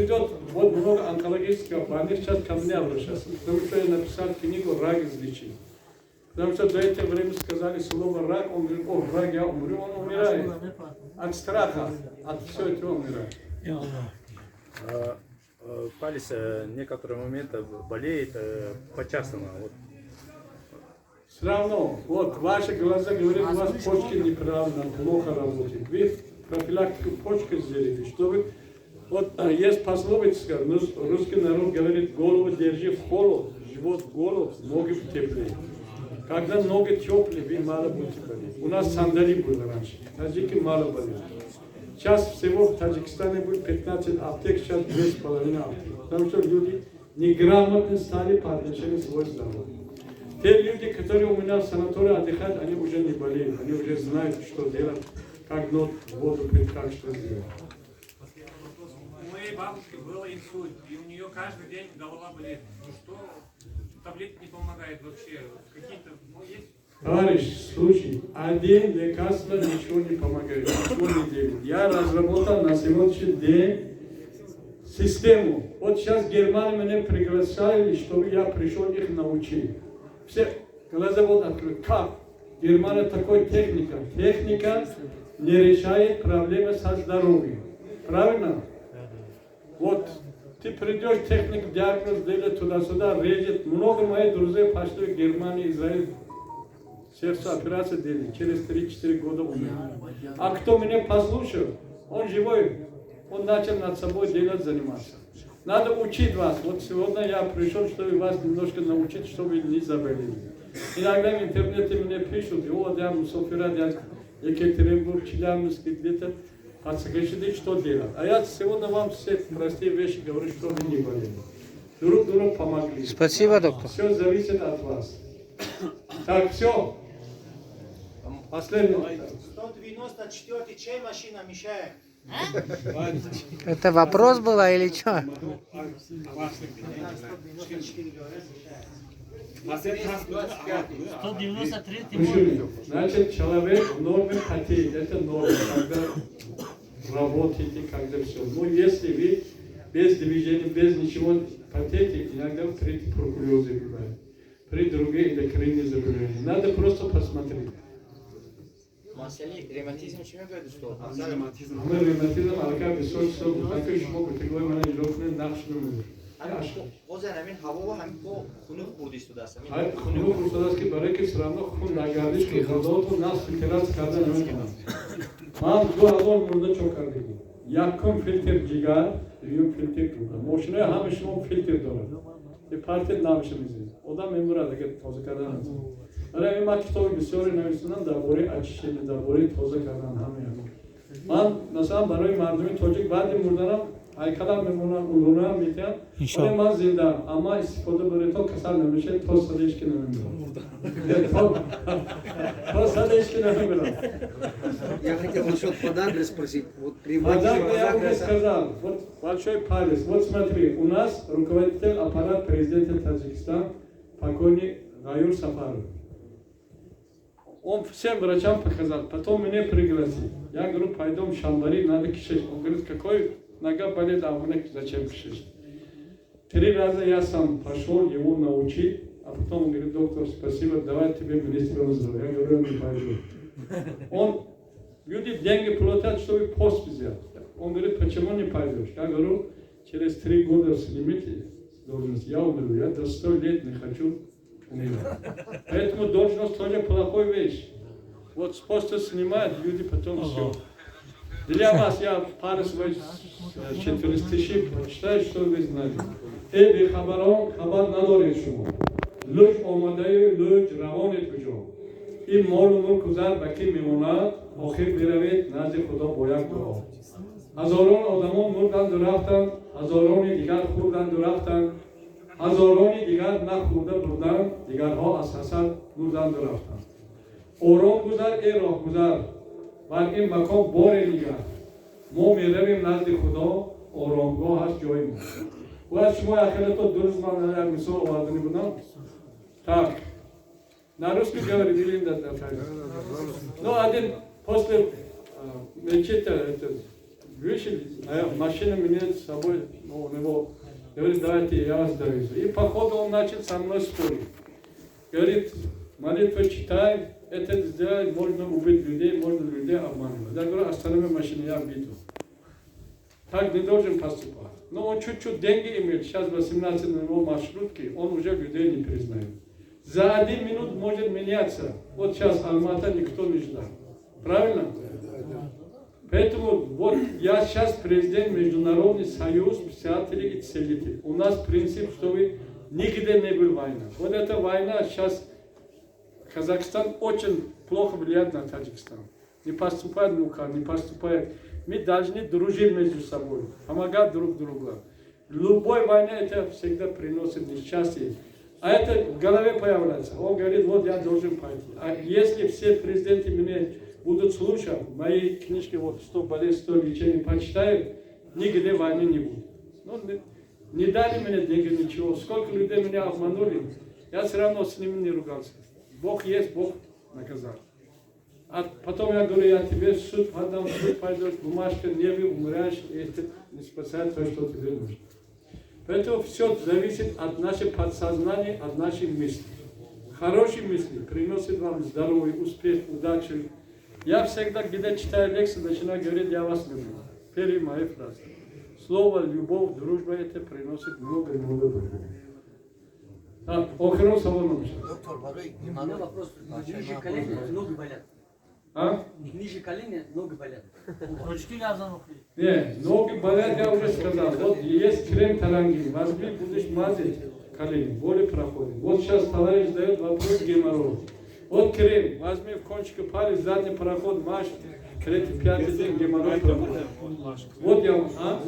придет, вот много онкологических больных сейчас ко мне обращаются, потому что я написал книгу «Рак излечить». Потому что до этого времени сказали слово «рак», он говорит: о, рак, я умру, он умирает. От страха, от всего этого умирает. Палец некоторые моменты болеет по-частному. Вот. Все равно, вот ваши глаза говорят, у вас почки неправильно, плохо работают. Вы профилактику почки сделали, чтобы... Вот есть пословица, русский народ говорит: голову держи в холод, живот в голову, ноги в тепле. Когда ноги теплые, вы мало будете болеть. У нас сандали было раньше, таджики мало болели. Сейчас всего в Таджикистане будет 15 аптек, сейчас 2,5 аптек. Потому что люди неграмотно стали по отношению к своему здоровью. Те люди, которые у меня в санатории отдыхают, они уже не болеют, они уже знают, что делать, как воду пить, как что сделать. У моей бабушки был инсульт, и у нее каждый день голова болит. Ну что, таблетки не помогает вообще? Какие-то, есть? Товарищ, слушай, один лекарство ничего не помогает, ничего не делает. Я разработал на сегодняшний день систему. Вот сейчас Германия меня приглашали, чтобы я пришел их научить. Все глаза вот открыты. Как? Германия такой техника. Техника не решает проблемы со здоровьем. Правильно? Вот ты придешь, техник диагноз делает туда-сюда, режет. Много моих друзей пошли в Германию, Израиль. Сердце операции делали. Через 3-4 года умер. А кто меня послушал, он живой. Он начал над собой делать, заниматься. Надо учить вас. Вот сегодня я пришел, чтобы вас немножко научить, чтобы не забыли. Иногда в интернете мне пишут: вот я Мусофира, я Екатеринбург, Челябинск, где-то подскажите, что делать. А я сегодня вам все простые вещи говорю, чтобы не болели. Друг другу помогли. Спасибо, доктор. Все зависит от вас. Так, все. Последний. 194 чей машина мешает? Это вопрос был или что? 193. Значит, человек в норме потеет. Это норма, когда работаете, когда все. Но если вы без движения, без ничего потеете, иногда при туберкулезе бывает. При других эндокринных заболеваниях. Надо просто посмотреть. Масали, ревматизм чему говорит, что? Мы ревматизм, алка, высочество, бутака, шмо, бутаковой манай, жопны, нахшны. Озер, амин, хавова, амин, по хунух бурдиш туда сами. Хунух бурдиш ки барай ки сравно хун нагардиш ки хадоту нас фильтрат карда намекунам. Ман 2000 мурда чо кардем. Якум фильтр жигар, дуюм фильтр дуга. Мошинаи ҳама шумо фильтр дорад. Ин партия намеша мезинед. Одам мемурад агар тоза кардан аст. Барои ман китоби бисёре нависидам дар бораи очищение, дар бораи тоза кардан ҳамаи. Ман масалан барои мардуми тоҷик баъди мурданам ҳайкалам мемонам, улунам метиҳам. Вале ман зиндаам, аммо истифода барои то касал намешавад, то садешки намемирам. То садешки намемирам. Я хотел насчет подарка спросить. Вот при Подарок я уже сказал. Вот большой палец. Вот смотри, у нас руководитель аппарата президента Таджикистана, покойный Гаюр Сафаров. Он всем врачам показал, потом меня пригласил. Я говорю: пойдем в Шамбари, надо кишечь. Он говорит: какой нога болит, а у меня зачем кишечь? 3 раза я сам пошел его научить, а потом он говорит: доктор, спасибо, давай тебе министром здоровья. Я говорю: не пойду. Он, люди деньги платят, чтобы пост взять. Он говорит: почему не пойдешь? Я говорю: через 3 года снимите должность, я умру, я до 100 лет не хочу умирать. Поэтому должность тоже плохая вещь. Вот с поста снимают, люди потом все. Для вас я пару своих 4 стихи прочитаю, что вы знаете. Эби хабарон, хабар надоред шумо. Луч омадаи, луч равонет куҷо. Ин молу мулк гузар ба ки мемонад, охир биравед назди худо бо як дуо. Ҳазорон одамон мурданду рафтанд, ҳазорони дигар хурданду рафтанд, ҳазорони дигар на хурда бурданд, дигарҳо аз ҳасад мурданду рафтанд. Ором гузар, э роҳ гузар, бар ин макон боре нигар. Мо меравем назди худо, оромгоҳ аст ҷои мо. Ва шумо яхелато дуруст ман як мисол овардани будам. Так. На русский говорит или нет? Ну, один после мечети, вышел, машина меня с собой, ну, у него, говорит, давайте я вас довезу. И походу он начал со мной спорить. Говорит, молитву читай, это сделать, можно убить людей, можно людей обманывать. Я говорю, останови машину, я обиду. Так не должен поступать. Но он чуть-чуть деньги имеет, сейчас 18 на его маршрутке, он уже людей не признает. За 1 минут может меняться. Вот сейчас Алмата никто не ждал. Правильно? Поэтому вот я сейчас президент Международный союз писателей и целителей. У нас принцип, чтобы нигде не была война. Вот эта война сейчас Казахстан очень плохо влияет на Таджикистан. Не поступает мука, не поступает. Мы должны дружить между собой, помогать друг другу. Любой война это всегда приносит несчастье. А это в голове появляется. Он говорит, вот я должен пойти. А если все президенты меня будут слушать, мои книжки, вот 100 болезней, 100 лечений почитают, нигде войны не будет. Ну, не дали мне деньги, ничего. Сколько людей меня обманули, я все равно с ними не ругался. Бог есть, Бог наказал. А потом я говорю, я тебе в суд подам, в суд пойдешь, бумажка, не умираешь, и это не спасает то, что тебе нужно. Поэтому все зависит от нашего подсознания, от наших мыслей. Хорошие мысли приносят вам здоровье, успех, удачу. Я всегда, когда читаю лекции, начинаю говорить, я вас люблю. Первая моя фраза. Слово любовь, дружба, это приносит много-много добра. Окружен салоном. Доктор, У меня вопрос. Ниже колени ноги болят. А? Ниже колени ноги болят. Не, ноги болят, я уже сказал. Вот есть крем таланги. Возьми, будешь мазать колени, боли проходит. Вот сейчас товарищ дает вопрос геморрой. Вот крем, возьми в кончике палец, задний проход, маш, третий, пятый день геморрой проходит. Вот я вам, а?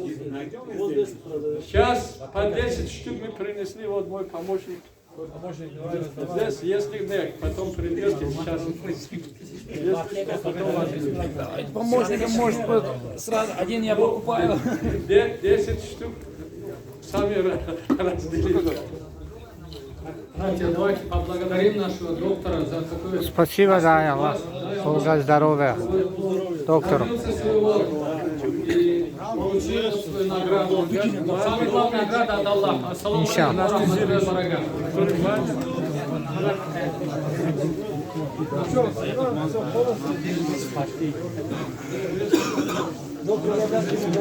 Сейчас по 10 штук мы принесли, вот мой помощник. Здесь, если нет, потом придете, сейчас. Если что, потом возьмите. Помощником может быть сразу один я покупаю. 10 штук сами разделили. Братья, давайте поблагодарим нашего доктора за такое... Спасибо, да, Аллах. Долгое здоровье. Доктор. Добился своего и получил свою награду. Но самая главная награда от Аллаха. Ассаламу алейкум ва рахматуллахи ва баракатуху.